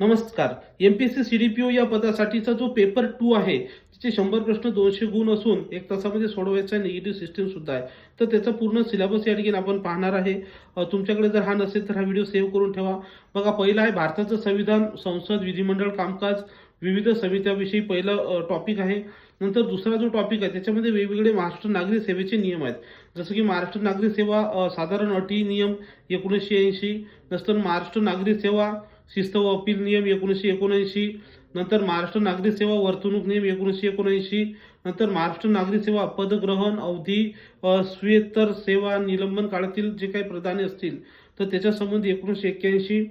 नमस्कार. MPSC CDPO या पदासाठीचा जो पेपर 2 आहे, तिचे 100 प्रश्न 200 गुण असून 1 तासामध्ये सोडवायचा निगेटिव्ह सिस्टम सुद्धा आहे. तर त्याचा पूर्ण सिलेबस या ठिकाणी आपण पाहणार आहे. तुमच्याकडे जर हा नसेल तर हा व्हिडिओ सेव्ह करून ठेवा. बघा, पहिला आहे भारताचं संविधान, संसद, विधिमंडळ कामकाज, विविध समित्याविषयी पहिलं टॉपिक आहे. नंतर दुसरा जो टॉपिक आहे त्याच्यामध्ये वेगवेगळे महाराष्ट्र नागरी सेवेचे नियम आहेत. जसं की महाराष्ट्र नागरी सेवा साधारण अटी नियम 1980, नंतर महाराष्ट्र नागरी सेवा शिस्त व अपील नियम 1979, नंतर महाराष्ट्र नागरी सेवा वर्तणूक नियम 1979, नंतर महाराष्ट्र नागरी सेवा पदग्रहण अवधी, स्वेतर सेवा निलंबन काळातील जे काही प्राधान्य असतील तर त्याच्या संबंधी 1981,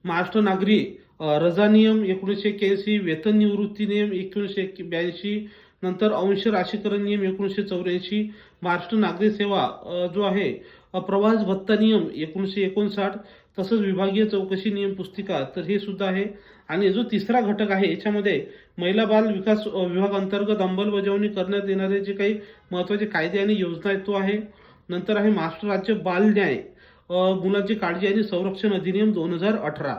महाराष्ट्र नागरी रजा नियम 1981, वेतन निवृत्ती नियम 1982, नंतर अंश राशीकरण नियम 1984, महाराष्ट्र नागरी सेवा जो आहे प्रवास भत्ता नियम 1959, तसंच विभागीय चौकशी नियम पुस्तिका तर हे सुद्धा आहे. आणि जो तिसरा घटक आहे याच्यामध्ये महिला बाल विकास विभाग अंतर्गत अंमलबजावणी करण्यात येणारे जे काही महत्त्वाचे कायदे आणि योजना आहेत तो आहे. नंतर आहे महाराष्ट्र राज्य बाल न्याय मुलांची काळजी आणि संरक्षण अधिनियम 2018.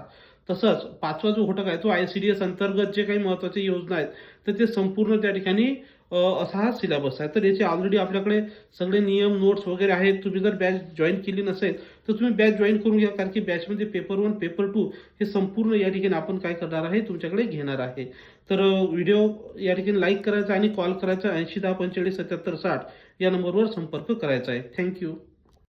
तसंच पाचवा जो घटक आहे तो ICDS अंतर्गत जे काही महत्त्वाच्या योजना आहेत तर ते संपूर्ण त्या ठिकाणी असा हा सिलेबस आहे. तर याचे ऑलरेडी आपल्याकडे सगळे नियम नोट्स वगैरे आहेत. तुम्ही जर बॅच जॉईन केली नसेल तर तुम्ही बॅच जॉईन करून घ्या, कारण की बॅचमध्ये पेपर 1 पेपर 2 हे संपूर्ण या ठिकाणी आपण काय करणार आहे तुमच्याकडे घेणार आहे. तर व्हिडिओ या ठिकाणी लाईक करायचा आणि कॉल करायचा 80 10 45 77 60 या नंबरवर संपर्क करायचा आहे. थँक्यू.